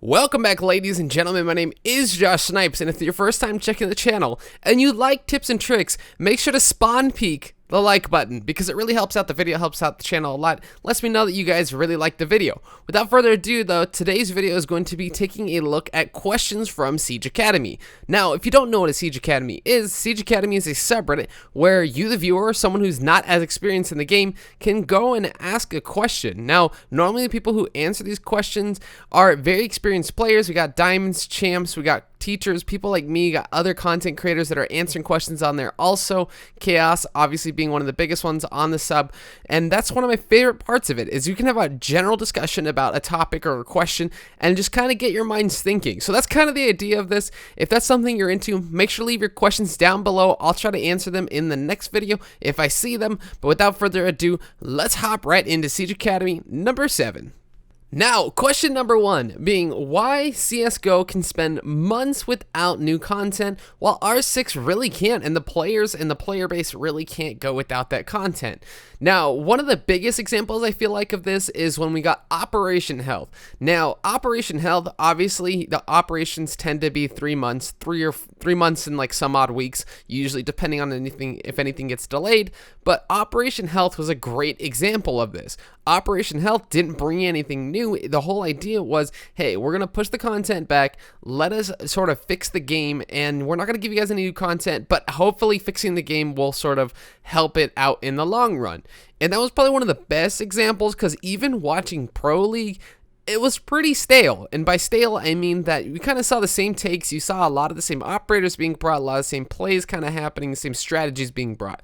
Welcome back, ladies and gentlemen. My name is Joshsnipes, and if it's your first time checking the channel and you like tips and tricks, make sure to spawn peek the like button because it really helps out the video, helps out the channel a lot, lets me know that you guys really like the video. Without further ado though, today's video is going to be taking a look at questions from Siege Academy. Now, if you don't know what a Siege Academy is a subreddit where you, the viewer, someone who's not as experienced in the game, can go and ask a question. Now, normally the people who answer these questions are very experienced players. We got diamonds, champs, we got teachers, people like me, got other content creators that are answering questions on there also. Chaos obviously being one of the biggest ones on the sub, and that's one of my favorite parts of it, is you can have a general discussion about a topic or a question and just kind of get your minds thinking. So that's kind of the idea of this. If that's something you're into, make sure to leave your questions down below. I'll try to answer them in the next video if I see them, but without further ado, let's hop right into Siege Academy number 7. Now, question number 1 being why CSGO can spend months without new content while R6 really can't, and the players and the player base really can't go without that content. Now, one of the biggest examples I feel like of this is when we got Operation Health. Now, Operation Health, obviously the operations tend to be 3 months, 3 months and like some odd weeks, usually depending on anything, if anything gets delayed, but Operation Health was a great example of this. Operation Health didn't bring anything new. The whole idea was, hey, we're going to push the content back, let us sort of fix the game, and we're not going to give you guys any new content, but hopefully fixing the game will sort of help it out in the long run. And that was probably one of the best examples, because even watching Pro League, it was pretty stale. And by stale, I mean that we kind of saw the same takes. You saw a lot of the same operators being brought, a lot of the same plays kind of happening, the same strategies being brought.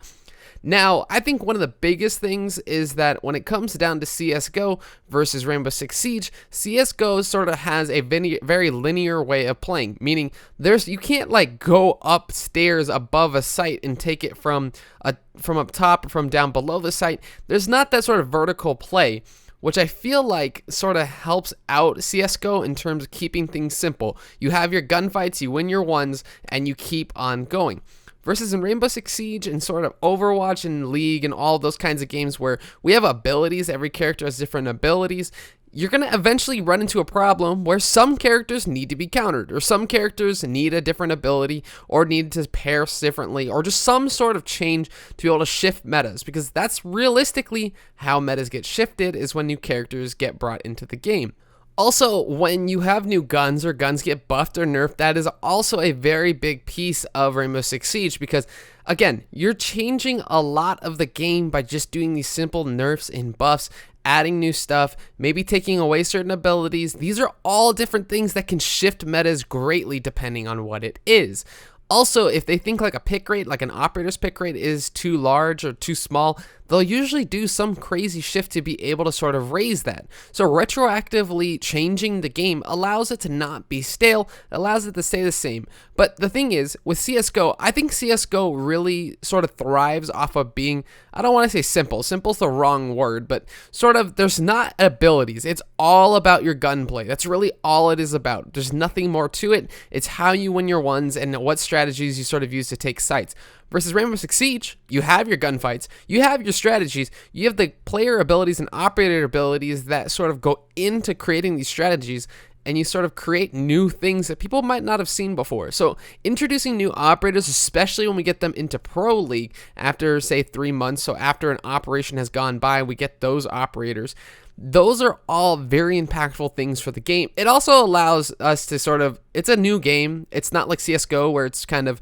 Now, I think one of the biggest things is that when it comes down to CSGO versus Rainbow Six Siege, CSGO sort of has a very linear way of playing, meaning you can't like go upstairs above a site and take it from up top or from down below the site. There's not that sort of vertical play, which I feel like sort of helps out CSGO in terms of keeping things simple. You have your gunfights, you win your ones, and you keep on going. Versus in Rainbow Six Siege and sort of Overwatch and League and all those kinds of games where we have abilities, every character has different abilities, you're going to eventually run into a problem where some characters need to be countered, or some characters need a different ability, or need to pair differently, or just some sort of change to be able to shift metas, because that's realistically how metas get shifted, is when new characters get brought into the game. Also, when you have new guns or guns get buffed or nerfed, that is also a very big piece of Rainbow Six Siege, because again, you're changing a lot of the game by just doing these simple nerfs and buffs, adding new stuff, maybe taking away certain abilities. These are all different things that can shift metas greatly depending on what it is. Also, if they think like a pick rate, like an operator's pick rate is too large or too small, they'll usually do some crazy shift to be able to sort of raise that. So retroactively changing the game allows it to not be stale, allows it to stay the same. But the thing is, with CSGO, I think CSGO really sort of thrives off of being, I don't want to say simple. Simple's the wrong word, but sort of there's not abilities. It's all about your gunplay. That's really all it is about. There's nothing more to it. It's how you win your ones and what strategies you sort of use to take sites. Versus Rainbow Six Siege, you have your gunfights, you have your strategies, you have the player abilities and operator abilities that sort of go into creating these strategies, and you sort of create new things that people might not have seen before. So introducing new operators, especially when we get them into Pro League after, say, 3 months, so after an operation has gone by, we get those operators. Those are all very impactful things for the game. It also allows us to sort of, it's a new game. It's not like CSGO where it's kind of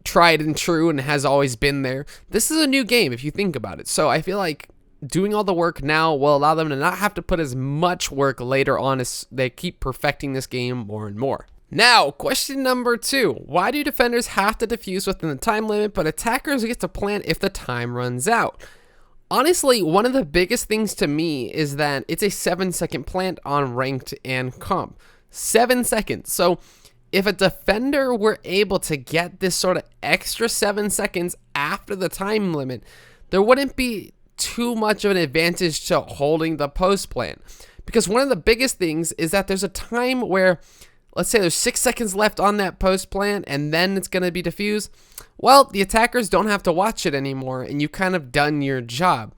tried and true and has always been there. This is a new game if you think about it. So I feel like doing all the work now will allow them to not have to put as much work later on as they keep perfecting this game more and more. Now, question number 2. Why do defenders have to defuse within the time limit, but attackers get to plant if the time runs out? Honestly, one of the biggest things to me is that it's a 7-second plant on ranked and comp. 7 seconds. So if a defender were able to get this sort of extra 7 seconds after the time limit, there wouldn't be too much of an advantage to holding the post plant. Because one of the biggest things is that there's a time where, let's say there's 6 seconds left on that post plant and then it's going to be defused. Well, the attackers don't have to watch it anymore and you've kind of done your job.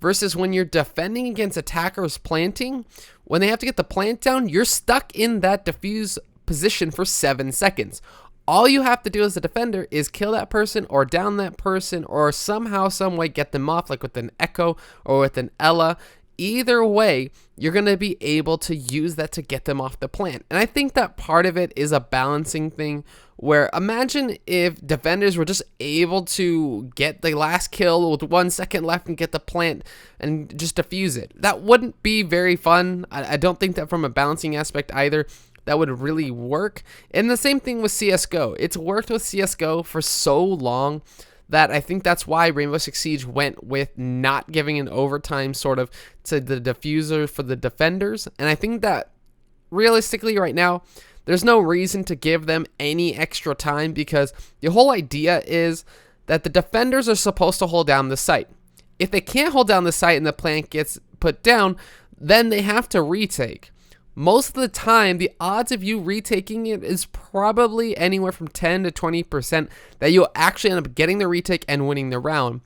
versus when you're defending against attackers planting. When they have to get the plant down, you're stuck in that defuse position for 7 seconds. All you have to do as a defender is kill that person or down that person or somehow, some way get them off, like with an Echo or with an Ella. Either way, you're going to be able to use that to get them off the plant. And I think that part of it is a balancing thing where imagine if defenders were just able to get the last kill with 1 second left and get the plant and just defuse it. That wouldn't be very fun. I don't think that from a balancing aspect either, that would really work. And the same thing with CSGO. It's worked with CSGO for so long that I think that's why Rainbow Six Siege went with not giving an overtime sort of to the diffuser for the defenders. And I think that realistically right now, there's no reason to give them any extra time because the whole idea is that the defenders are supposed to hold down the site. If they can't hold down the site and the plant gets put down, then they have to retake. Most of the time, the odds of you retaking it is probably anywhere from 10 to 20% that you'll actually end up getting the retake and winning the round.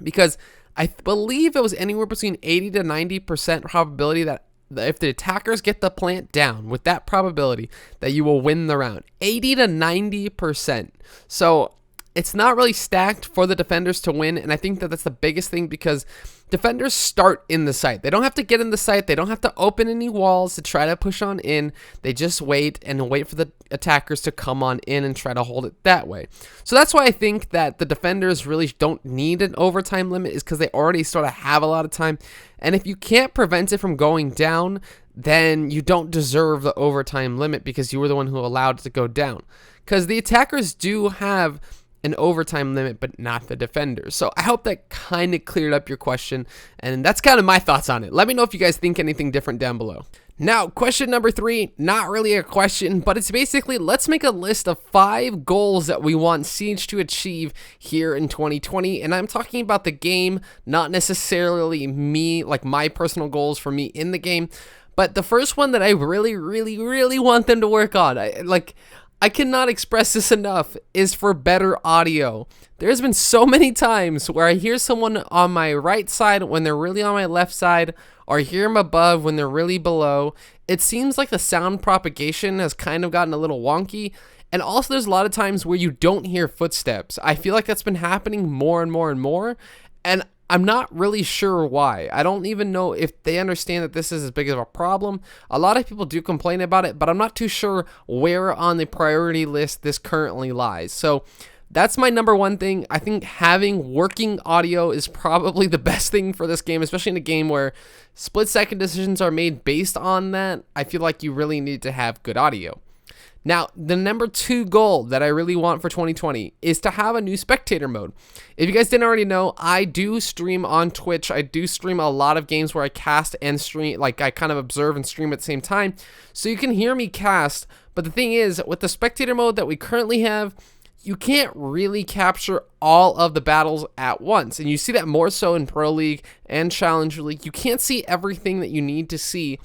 Because I believe it was anywhere between 80 to 90% probability that if the attackers get the plant down, with that probability that you will win the round. 80 to 90%. So it's not really stacked for the defenders to win, and I think that that's the biggest thing because defenders start in the site. They don't have to get in the site. They don't have to open any walls to try to push on in. They just wait and wait for the attackers to come on in and try to hold it that way. So that's why I think that the defenders really don't need an overtime limit is because they already sort of have a lot of time. And if you can't prevent it from going down, then you don't deserve the overtime limit because you were the one who allowed it to go down. Because the attackers do have an overtime limit, but not the defenders. So I hope that kind of cleared up your question, and that's kind of my thoughts on it. Let me know if you guys think anything different down below. Now, question number 3, not really a question, but it's basically, let's make a list of 5 goals that we want Siege to achieve here in 2020, and I'm talking about the game, not necessarily me, like my personal goals for me in the game, but the first one that I really want them to work on, I cannot express this enough, is for better audio. There's been so many times where I hear someone on my right side when they're really on my left side, or hear them above when they're really below. It seems like the sound propagation has kind of gotten a little wonky, and also there's a lot of times where you don't hear footsteps. I feel like that's been happening more and more, and I'm not really sure why. I don't even know if they understand that this is as big of a problem. A lot of people do complain about it, but I'm not too sure where on the priority list this currently lies. So that's my number one thing. I think having working audio is probably the best thing for this game, especially in a game where split-second decisions are made based on that. I feel like you really need to have good audio. Now, the number 2 goal that I really want for 2020 is to have a new spectator mode. If you guys didn't already know, I do stream on Twitch. I do stream a lot of games where I cast and stream, like I kind of observe and stream at the same time. So you can hear me cast, but the thing is, with the spectator mode that we currently have, you can't really capture all of the battles at once. And you see that more so in Pro League and Challenge League. You can't see everything that you need to see,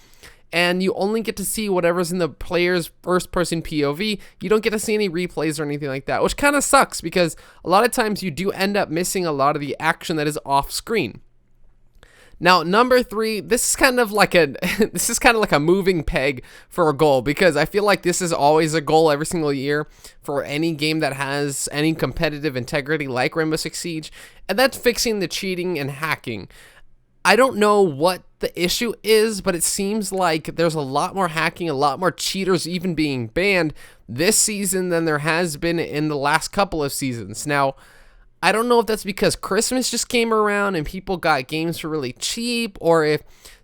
and you only get to see whatever's in the player's first-person POV. You don't get to see any replays or anything like that, which kind of sucks because a lot of times you do end up missing a lot of the action that is off-screen. Now, number 3, this is kind of like a moving peg for a goal because I feel like this is always a goal every single year for any game that has any competitive integrity like Rainbow Six Siege, and that's fixing the cheating and hacking. I don't know what the issue is, but it seems like there's a lot more hacking, a lot more cheaters even being banned this season than there has been in the last couple of seasons. Now, I don't know if that's because Christmas just came around and people got games for really cheap, or if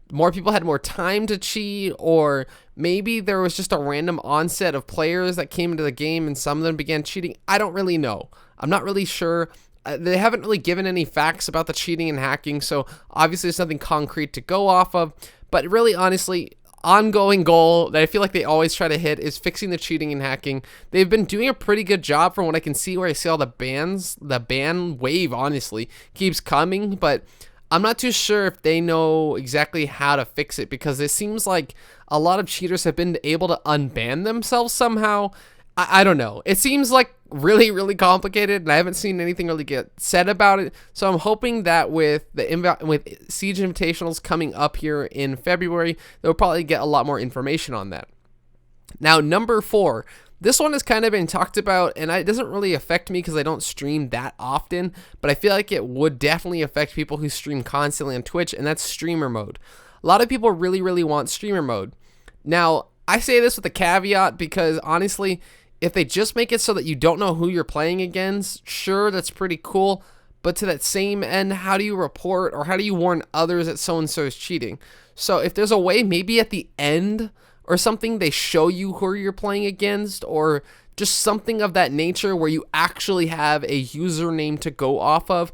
more people had more time to cheat, or maybe there was just a random onset of players that came into the game and some of them began cheating. I don't really know. I'm not really sure. They haven't really given any facts about the cheating and hacking, so obviously there's nothing concrete to go off of. But really, honestly, ongoing goal that I feel like they always try to hit is fixing the cheating and hacking. They've been doing a pretty good job from what I can see, where I see all the bans. The ban wave, honestly, keeps coming, but I'm not too sure if they know exactly how to fix it, because it seems like a lot of cheaters have been able to unban themselves somehow. I don't know. It seems like really, really complicated, and I haven't seen anything really get said about it. So I'm hoping that with Siege Invitationals coming up here in February, they'll probably get a lot more information on that. Now, number 4. This one has kind of been talked about, and it doesn't really affect me because I don't stream that often, but I feel like it would definitely affect people who stream constantly on Twitch, and that's streamer mode. A lot of people really, really want streamer mode. Now, I say this with a caveat because, honestly, if they just make it so that you don't know who you're playing against, sure, that's pretty cool, but to that same end, how do you report or how do you warn others that so-and-so is cheating? So if there's a way, maybe at the end or something, they show you who you're playing against, or just something of that nature where you actually have a username to go off of,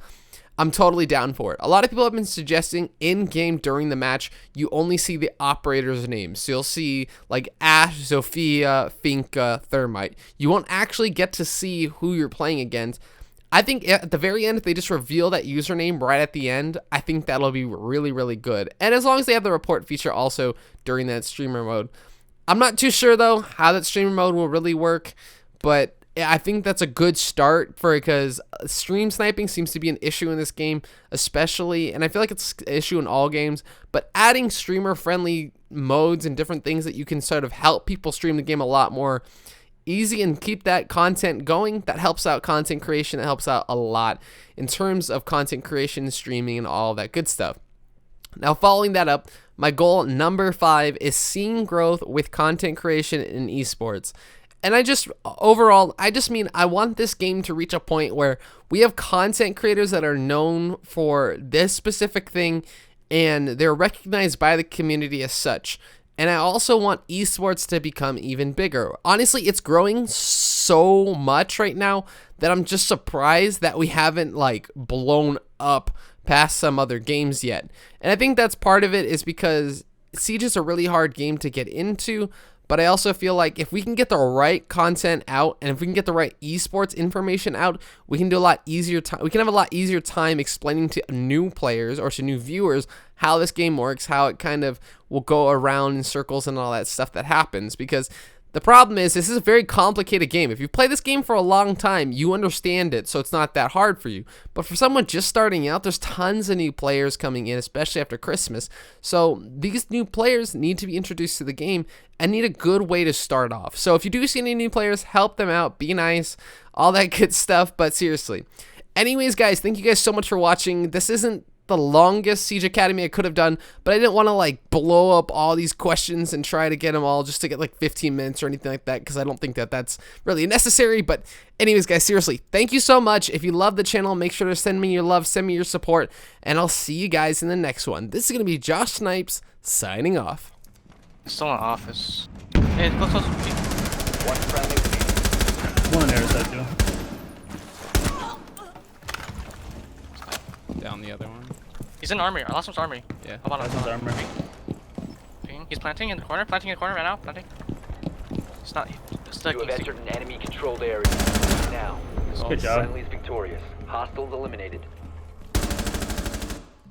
I'm totally down for it. A lot of people have been suggesting in-game during the match, you only see the operator's names. So you'll see like Ash, Zofia, Finka, Thermite. You won't actually get to see who you're playing against. I think at the very end, if they just reveal that username right at the end, I think that'll be really, really good. And as long as they have the report feature also during that streamer mode. I'm not too sure, though, how that streamer mode will really work, but I think that's a good start for it because stream sniping seems to be an issue in this game, especially, and I feel like it's an issue in all games, but adding streamer-friendly modes and different things that you can sort of help people stream the game a lot more easy and keep that content going, that helps out content creation. It helps out a lot in terms of content creation, streaming, and all that good stuff. Now, following that up, my goal number 5 is seeing growth with content creation in esports. And overall, I just mean I want this game to reach a point where we have content creators that are known for this specific thing and they're recognized by the community as such. And I also want esports to become even bigger. Honestly, it's growing so much right now that I'm just surprised that we haven't like blown up past some other games yet. And I think that's part of it is because Siege is a really hard game to get into, but I also feel like if we can get the right content out and if we can get the right esports information out, we can do a lot easier time. We can have a lot easier time explaining to new players or to new viewers how this game works, how it kind of will go around in circles and all that stuff that happens. Because the problem is this is a very complicated game. If you've played this game for a long time, you understand it, so it's not that hard for you. But for someone just starting out, there's tons of new players coming in, especially after Christmas. So these new players need to be introduced to the game and need a good way to start off. So if you do see any new players, help them out, be nice, all that good stuff. But seriously. Anyways, guys, thank you guys so much for watching. This isn't the longest Siege Academy I could have done, but I didn't want to like blow up all these questions and try to get them all just to get like 15 minutes or anything like that, because I don't think that that's really necessary. But anyways, guys, seriously, thank you so much. If you love the channel, make sure to send me your love, send me your support, and I'll see you guys in the next one. This is going to be Joshsnipes signing off. Still in office. Hey, close. One friendly. One air side too. Down the other one. He's in armory. Last one's armory. Yeah. Hold on. Last one's armory. Ping. He's planting in the corner. Planting in the corner right now. Planting. It's not. It's You have entered an enemy-controlled area. Now, Good job. friendly is victorious. Hostiles eliminated.